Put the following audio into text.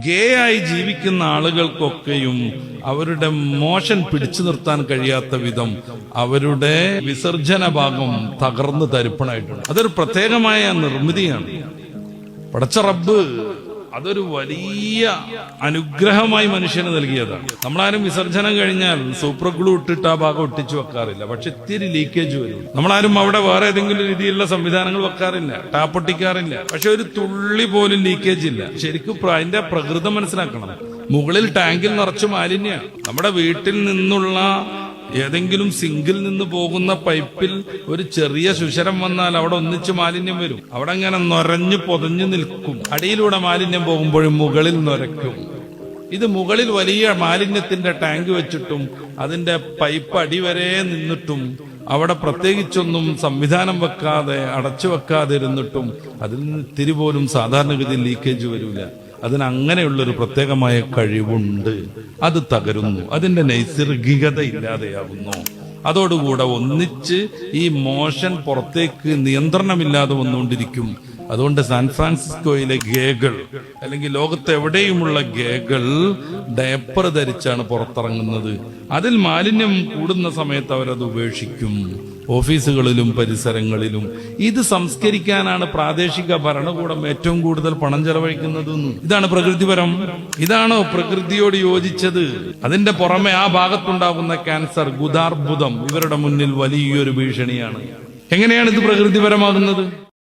ഗേ ആയി ജീവിക്കുന്ന ആളുകൾക്കൊക്കെയും അവരുടെ മോഷൻ പിടിച്ചു നിർത്താൻ കഴിയാത്ത വിധം അവരുടെ വിസർജന ഭാഗം തകർന്ന് തരിപ്പണായിട്ടുണ്ട്. അതൊരു പ്രത്യേകമായ നിർമ്മിതിയാണ്. പടച്ച റബ്ബ് അതൊരു വലിയ അനുഗ്രഹമായി മനുഷ്യന് നൽകിയതാണ്. നമ്മളാരും വിസർജനം കഴിഞ്ഞാൽ സൂപ്പർ ഗ്ലൂ ഇട്ടിട്ട് ആ ഭാഗം ഒട്ടിച്ചു വെക്കാറില്ല. പക്ഷെ ഇത്തിരി ലീക്കേജ് വരും. നമ്മളാരും അവിടെ വേറെ ഏതെങ്കിലും രീതിയിലുള്ള സംവിധാനങ്ങൾ വെക്കാറില്ല, ടാപ്പൊട്ടിക്കാറില്ല. പക്ഷെ ഒരു തുള്ളി പോലും ലീക്കേജ് ഇല്ല. ശരിക്കും അതിന്റെ പ്രകൃതം മനസ്സിലാക്കണം. മുകളിൽ ടാങ്കിൽ നിറച്ച് മാലിന്യമാണ്. നമ്മുടെ വീട്ടിൽ നിന്നുള്ള ഏതെങ്കിലും സിങ്കിൽ നിന്ന് പോകുന്ന പൈപ്പിൽ ഒരു ചെറിയ ശുശരം വന്നാൽ അവിടെ ഒന്നിച്ച് മാലിന്യം വരും. അവിടെ അങ്ങനെ നൊരഞ്ഞു പൊതഞ്ഞു നിൽക്കും. അടിയിലൂടെ മാലിന്യം പോകുമ്പോഴും മുകളിൽ നൊരയ്ക്കും. ഇത് മുകളിൽ വലിയ മാലിന്യത്തിന്റെ ടാങ്ക് വെച്ചിട്ടും അതിന്റെ പൈപ്പ് അടിവരെ നിന്നിട്ടും അവിടെ പ്രത്യേകിച്ചൊന്നും സംവിധാനം വെക്കാതെ അടച്ചു വെക്കാതെ ഇരുന്നിട്ടും അതിൽ നിന്ന് ഇത്തിരി പോലും സാധാരണഗതിയിൽ ലീക്കേജ് വരില്ല. അതിനങ്ങനെയുള്ളൊരു പ്രത്യേകമായ കഴിവുണ്ട്. അത് തകരുന്നു, അതിന്റെ നൈസർഗികത ഇല്ലാതെയാകുന്നു. അതോടുകൂടെ ഒന്നിച്ച് ഈ മോഷൻ പുറത്തേക്ക് നിയന്ത്രണമില്ലാതെ വന്നുകൊണ്ടിരിക്കും. അതുകൊണ്ട് സാൻ ഫ്രാൻസിസ്കോയിലെ ഗേകൾ അല്ലെങ്കിൽ ലോകത്തെവിടെയുമുള്ള ഗേകൾ ഡയപ്പർ ധരിച്ചാണ് പുറത്തിറങ്ങുന്നത്. അതിൽ മാലിന്യം കൂടുന്ന സമയത്ത് അവരത് ഉപേക്ഷിക്കും. ഓഫീസുകളിലും പരിസരങ്ങളിലും ഇത് സംസ്കരിക്കാനാണ് പ്രാദേശിക ഭരണകൂടം ഏറ്റവും കൂടുതൽ പണം ചെലവഴിക്കുന്നതെന്ന്. ഇതാണ് പ്രകൃതിപരം. ഇതാണോ പ്രകൃതിയോട് യോജിച്ചത്? അതിന്റെ പുറമെ ആ ഭാഗത്തുണ്ടാകുന്ന ക്യാൻസർ, ഗുദാർബുദം ഇവരുടെ മുന്നിൽ വലിയൊരു ഭീഷണിയാണ്. എങ്ങനെയാണ് ഇത് പ്രകൃതിപരമാകുന്നത്?